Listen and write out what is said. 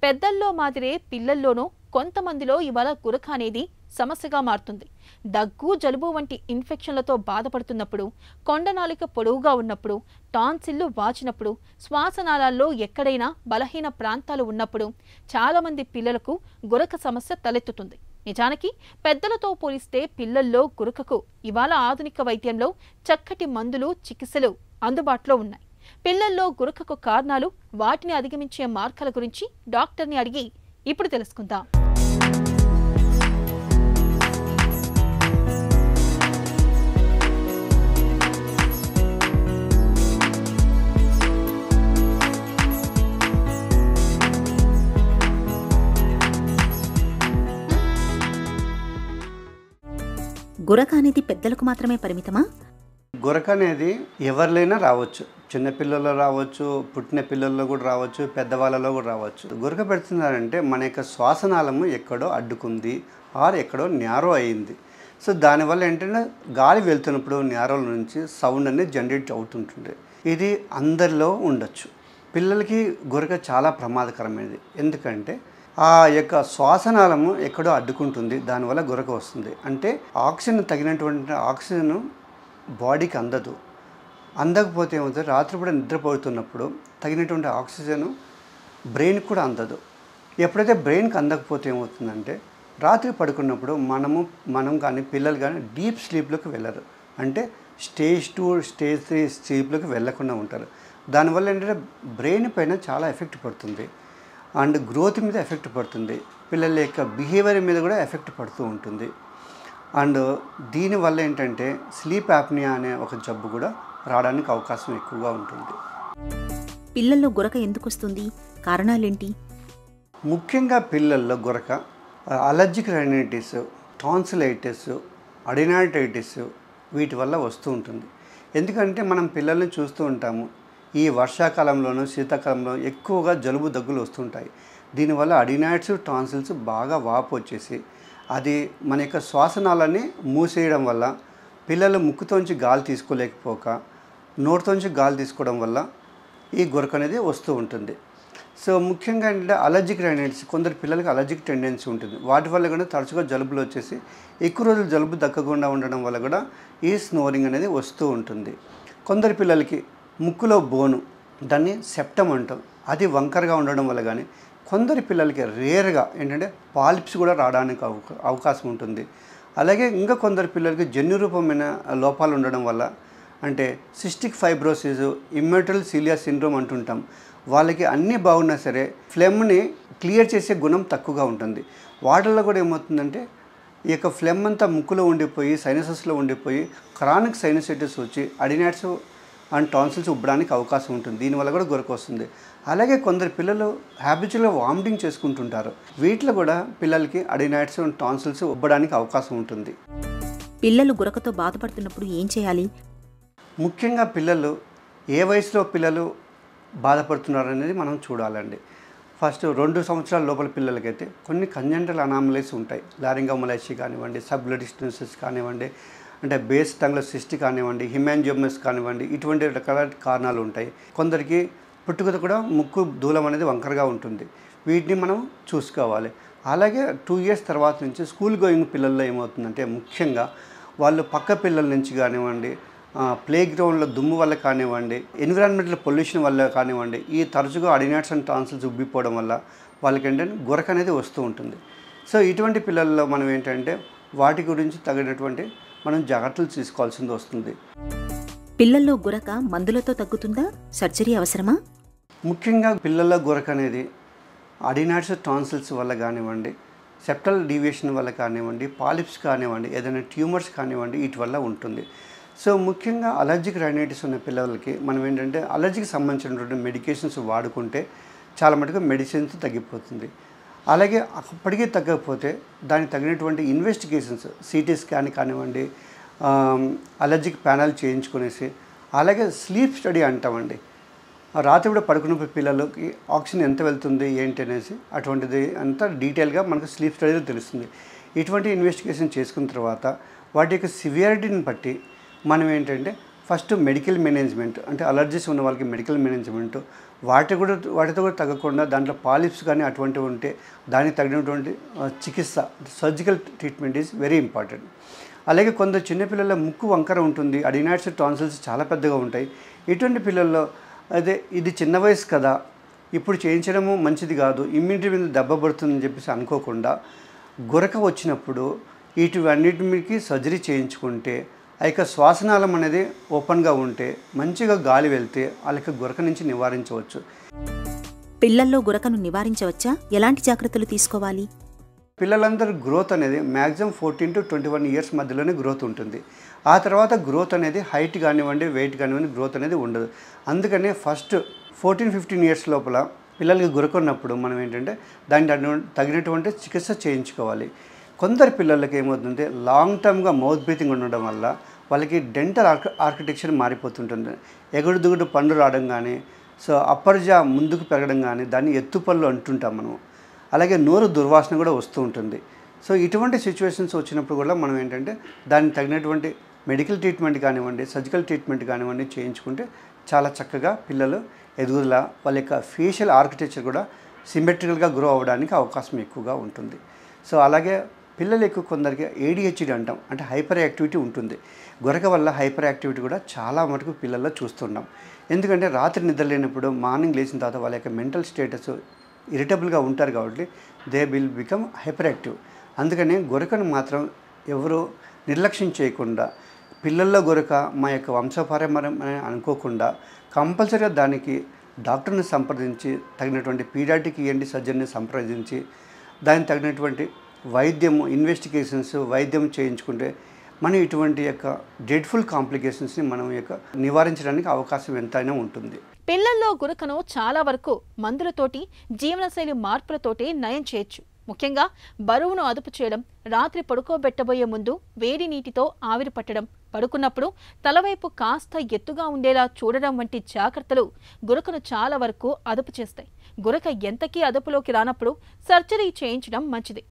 పెద్దల్లో మాదిరే పిల్లల్లోనూ కొంతమందిలో ఇవాళ గురక అనేది సమస్యగా మారుతుంది. దగ్గు, జలుబు వంటి ఇన్ఫెక్షన్లతో బాధపడుతున్నప్పుడు, కొండనాలిక పొడవుగా ఉన్నప్పుడు, టాన్సిల్లు వాచినప్పుడు, శ్వాసనాళాల్లో ఎక్కడైనా బలహీన ప్రాంతాలు ఉన్నప్పుడు చాలామంది పిల్లలకు గురక సమస్య తలెత్తుతుంది. నిజానికి పెద్దలతో పోలిస్తే పిల్లల్లో గురకకు ఇవాళ ఆధునిక వైద్యంలో చక్కటి మందులు, చికిత్సలు అందుబాటులో ఉన్నాయి. పిల్లల్లో గురకకు కారణాలు, వాటిని అధిగమించే మార్గాల గురించి డాక్టర్ని అడిగి ఇప్పుడు తెలుసుకుందాం. గురక అనేది పెద్దలకు మాత్రమే పరిమితమా? గురక అనేది ఎవరిలైనా రావచ్చు. చిన్నపిల్లల్లో రావచ్చు, పుట్టిన పిల్లల్లో కూడా రావచ్చు, పెద్దవాళ్ళలో కూడా రావచ్చు. గురక పెడుతున్నారంటే మన యొక్క శ్వాసనాళము ఎక్కడో అడ్డుకుంది ఆర్ ఎక్కడో న్యారో అయింది. సో దానివల్ల ఏంటంటే గాలి వెళ్తున్నప్పుడు న్యారోల నుంచి సౌండ్ అనేది జనరేట్ అవుతుంటుంది. ఇది అందరిలో ఉండొచ్చు. పిల్లలకి గురక చాలా ప్రమాదకరమైనది. ఎందుకంటే ఆ యొక్క శ్వాసనాళము ఎక్కడో అడ్డుకుంటుంది, దానివల్ల గురక వస్తుంది. అంటే ఆక్సిజన్ తగినటువంటి ఆక్సిజన్ బాడీకి అందదు. అందకపోతే ఏమవుతుంది, రాత్రిపూట నిద్రపోతున్నప్పుడు తగినటువంటి ఆక్సిజన్ బ్రెయిన్కి కూడా అందదు. ఎప్పుడైతే బ్రెయిన్కి అందకపోతే ఏమవుతుందంటే రాత్రి పడుకున్నప్పుడు మనం కానీ పిల్లలు కానీ డీప్ స్లీప్లోకి వెళ్ళరు. అంటే స్టేజ్ 2, స్టేజ్ 3 స్లీప్లోకి వెళ్ళకుండా ఉంటారు. దానివల్ల ఏంటంటే బ్రెయిన్ పైన చాలా ఎఫెక్ట్ పడుతుంది అండ్ గ్రోత్ మీద ఎఫెక్ట్ పడుతుంది. పిల్లల యొక్క బిహేవియర్ మీద కూడా ఎఫెక్ట్ పడుతూ ఉంటుంది. అండ్ దీనివల్ల ఏంటంటే స్లీప్ యాప్నియా అనే ఒక జబ్బు కూడా రావడానికి అవకాశం ఎక్కువగా ఉంటుంది. పిల్లల్లో గురక ఎందుకు వస్తుంది? కారణాలేంటి? ముఖ్యంగా పిల్లల్లో గురక అలర్జిక్ రైనైటిస్, టాన్సిలైటిస్, అడినాయిటిస్ వీటి వల్ల వస్తూ ఉంటుంది. ఎందుకంటే మనం పిల్లల్ని చూస్తూ ఉంటాము, ఈ వర్షాకాలంలోనూ శీతాకాలంలో ఎక్కువగా జలుబు దగ్గులు వస్తుంటాయి. దీనివల్ల అడినాయిడ్స్, టాన్సిల్స్ బాగా వాపు వచ్చేసి అది మన యొక్క శ్వాసనాళాన్ని మూసేయడం వల్ల పిల్లలు ముక్కుతోంచి గాలి తీసుకోలేకపోక నోటితోంచి గాలి తీసుకోవడం వల్ల ఈ గురక అనేది వస్తూ ఉంటుంది. సో ముఖ్యంగా ఏంటంటే అలర్జిక్ రైనైటిస్, కొందరు పిల్లలకి అలర్జిక్ టెండెన్సీ ఉంటుంది. వాటి వల్ల కూడా తరచుగా జలుబులు వచ్చేసి ఎక్కువ రోజులు జలుబు దక్కకుండా ఉండడం వల్ల కూడా ఈ స్నోరింగ్ అనేది వస్తూ ఉంటుంది. కొందరు పిల్లలకి ముక్కులో బోను, దాన్ని సెప్టమ్ అంటాం, అది వంకరగా ఉండడం వల్ల కానీ, కొందరి పిల్లలకి రేర్గా ఏంటంటే పాలిప్స్ కూడా రావడానికి అవకాశం ఉంటుంది. అలాగే ఇంకా కొందరు పిల్లలకి జన్యురూపమైన లోపాలు ఉండడం వల్ల, అంటే సిస్టిక్ ఫైబ్రోసిస్, ఇమ్మెటల్ సిలియా సిండ్రోమ్ అంటుంటాం, వాళ్ళకి అన్నీ బాగున్నా సరే ఫ్లెమ్ని క్లియర్ చేసే గుణం తక్కువగా ఉంటుంది. వాటిల్లో కూడా ఏమవుతుందంటే ఈ యొక్క ఫ్లెమ్ అంతా ముక్కులో ఉండిపోయి సైనసెస్లో ఉండిపోయి క్రానిక్ సైనసైటిస్ వచ్చి అడినాయిడ్స్ అండ్ టాన్సిల్స్ ఉబ్బడానికి అవకాశం ఉంటుంది. దీనివల్ల కూడా గురక వస్తుంది. అలాగే కొందరు పిల్లలు హ్యాబిచువల్గా వామిటింగ్ చేసుకుంటుంటారు. వీటిలో కూడా పిల్లలకి అడినాయిడ్స్ అండ్ టాన్సిల్స్ ఉబ్బడానికి అవకాశం ఉంటుంది. పిల్లలు గురకతో బాధపడుతున్నప్పుడు ఏం చేయాలి? ముఖ్యంగా పిల్లలు ఏ వయసులో పిల్లలు బాధపడుతున్నారు అనేది మనం చూడాలండి. ఫస్ట్ 2 సంవత్సరాల లోపల పిల్లలకైతే కొన్ని కంజెంటల్ అనామలీస్ ఉంటాయి. లారింగోమలైసిస్ కానివ్వండి, సబ్గ్లటిస్టెన్సిస్ కానివ్వండి, అంటే బేస్ టంగ్లో సిస్ట్ కానివ్వండి, హిమాంజియోమస్ కానివ్వండి, ఇటువంటి రకాల కారణాలు ఉంటాయి. కొందరికి పుట్టుకత కూడా ముక్కు దూలం అనేది వంకరగా ఉంటుంది. వీటిని మనం చూసుకోవాలి. అలాగే 2 ఇయర్స్ తర్వాత నుంచి స్కూల్ గోయింగ్ పిల్లల్లో ఏమవుతుందంటే ముఖ్యంగా వాళ్ళు పక్క పిల్లల నుంచి కానివ్వండి, ప్లే గ్రౌండ్లో దుమ్ము వల్ల కానివ్వండి, ఎన్విరాన్మెంటల్ పొల్యూషన్ వల్ల కానివ్వండి, ఈ తరచుగా అడినాయిడ్స్ అండ్ టాన్సిల్స్ ఉబ్బిపోవడం వల్ల వాళ్ళకి ఏంటంటే గురక అనేది వస్తూ ఉంటుంది. సో ఇటువంటి పిల్లల్లో మనం ఏంటంటే వాటి గురించి తగినటువంటి మనం జాగ్రత్తలు తీసుకోవాల్సింది వస్తుంది. పిల్లల్లో గురక మందులతో తగ్గుతుందా? సర్జరీ అవసరమా? ముఖ్యంగా పిల్లల్లో గురక అనేది అడినాయిడ్స్, టాన్సిల్స్ వల్ల కానివ్వండి, సెప్టల్ డీవియేషన్ వల్ల కానివ్వండి, పాలిప్స్ కానివ్వండి, ఏదైనా ట్యూమర్స్ కానివ్వండి, వీటి వల్ల ఉంటుంది. సో ముఖ్యంగా అలర్జిక్ రైనైటిస్ ఉన్న పిల్లలకి మనం ఏంటంటే అలర్జీకి సంబంధించినటువంటి మెడికేషన్స్ వాడుకుంటే చాలా మటుకు మెడిసిన్స్ తగ్గిపోతుంది. అలాగే అప్పటికీ తగ్గకపోతే దానికి తగినటువంటి ఇన్వెస్టిగేషన్స్, సిటీ స్కాన్ కానివ్వండి, అలర్జిక్ ప్యానల్ చేయించుకునేసి, అలాగే స్లీప్ స్టడీ అంటామండి, రాత్రి కూడా పడుకున్నప్పుడు పిల్లలకి ఆక్సిజన్ ఎంత వెళ్తుంది ఏంటి అనేసి అటువంటిది అంతా డీటెయిల్గా మనకు స్లీప్ స్టడీలో తెలుస్తుంది. ఇటువంటి ఇన్వెస్టిగేషన్ చేసుకున్న తర్వాత వాటి యొక్క సివియారిటీని బట్టి మనం ఏంటంటే ఫస్ట్ మెడికల్ మేనేజ్మెంట్, అంటే అలర్జీస్ ఉన్న వాళ్ళకి మెడికల్ మేనేజ్మెంట్, వాటితో కూడా తగ్గకుండా దాంట్లో పాలిప్స్ కానీ అటువంటివి ఉంటే దానికి తగినటువంటి చికిత్స, surgical treatment is very important. అలాగే కొందరు చిన్నపిల్లల ముక్కు వంకర ఉంటుంది, అడినాయిడ్స్ టాన్సిల్స్ చాలా పెద్దగా ఉంటాయి. ఇటువంటి పిల్లల్లో ఇది చిన్న వయసు కదా, ఇప్పుడు చేయించడము మంచిది కాదు, ఇమ్యూనిటీ మీద దెబ్బ పడుతుందని చెప్పేసి అనుకోకుండా గురక వచ్చినప్పుడు వీటన్నిటికి సర్జరీ చేయించుకుంటే ఆ యొక్క శ్వాసనాళం అనేది ఓపెన్గా ఉంటే మంచిగా గాలి వెళ్తే వాళ్ళకి గురక నుంచి నివారించవచ్చు. పిల్లల్లో గురకను నివారించవచ్చా? ఎలాంటి జాగ్రత్తలు తీసుకోవాలి? పిల్లలందరూ గ్రోత్ అనేది మ్యాక్సిమం 14 to 21 ఇయర్స్ మధ్యలోనే గ్రోత్ ఉంటుంది. ఆ తర్వాత గ్రోత్ అనేది హైట్ కానివ్వండి, వెయిట్ కానివ్వండి, గ్రోత్ అనేది ఉండదు. అందుకనే ఫస్ట్ 14-15 ఇయర్స్ లోపల పిల్లలకి గురకున్నప్పుడు మనం ఏంటంటే దానికి తగినటువంటి చికిత్స చేయించుకోవాలి. కొందరు పిల్లలకి ఏమవుతుంది, లాంగ్ టర్మ్గా మౌత్ బ్రీతింగ్ ఉండడం వల్ల వాళ్ళకి డెంటల్ ఆర్కిటెక్చర్ మారిపోతుంటుంది. ఎగుడు దిగుడు పండు రావడం కానీ, సో అప్పర్ జా ముందుకు పెరగడం కానీ, దాన్ని ఎత్తుపళ్ళు అంటుంటాం మనం. అలాగే నోరు దుర్వాసన కూడా వస్తూ ఉంటుంది. సో ఇటువంటి సిచ్యువేషన్స్ వచ్చినప్పుడు కూడా మనం ఏంటంటే దానికి తగినటువంటి మెడికల్ ట్రీట్మెంట్ కానివ్వండి, సర్జికల్ ట్రీట్మెంట్ కానివ్వండి చేయించుకుంటే చాలా చక్కగా పిల్లలు ఎదుగుదల, వాళ్ళ యొక్క ఫేషియల్ ఆర్కిటెక్చర్ కూడా సిమెట్రికల్గా గ్రో అవ్వడానికి అవకాశం ఎక్కువగా ఉంటుంది. సో అలాగే పిల్లలకు కొందరికి ADHD అంటాం, అంటే హైపర్ యాక్టివిటీ ఉంటుంది. గురక వల్ల హైపర్ యాక్టివిటీ కూడా చాలా మటుకు పిల్లల్లో చూస్తున్నాం. ఎందుకంటే రాత్రి నిద్రలేనప్పుడు మార్నింగ్ లేచిన తర్వాత వాళ్ళ యొక్క మెంటల్ స్టేటస్ ఇరిటబుల్గా ఉంటారు కాబట్టి they will become hyper active. అందుకని గురకను మాత్రం ఎవరు నిర్లక్ష్యం చేయకుండా, పిల్లల్లో గురక మా యొక్క వంశపారంపర్యం అని అనుకోకుండా కంపల్సరీగా దానికి డాక్టర్ని సంప్రదించి తగినటువంటి పీడియాట్రిక్ ENT సర్జన్ని సంప్రదించి దానికి తగినటువంటి వైద్యము, ఇన్వెస్టిగేషన్స్, వైద్యం చేయించుకుంటే మనం ఇటువంటి యొక్క డ్రెడ్ఫుల్ కాంప్లికేషన్స్ని మనం నివారించడానికి అవకాశం ఎంతైనా ఉంటుంది. పిల్లల్లో గురకను చాలా వరకు మందులతోటి, జీవనశైలి మార్పులతోటి నయం చేయొచ్చు. ముఖ్యంగా బరువును అదుపు చేయడం, రాత్రి పడుకోబెట్టబోయే ముందు వేడి నీటితో ఆవిరి పట్టడం, పడుకున్నప్పుడు తలవైపు కాస్త ఎత్తుగా ఉండేలా చూడడం వంటి జాగ్రత్తలు గురకను చాలా వరకు అదుపు చేస్తాయి. గురక ఎంతకీ అదుపులోకి రానప్పుడు సర్జరీ చేయించడం మంచిది.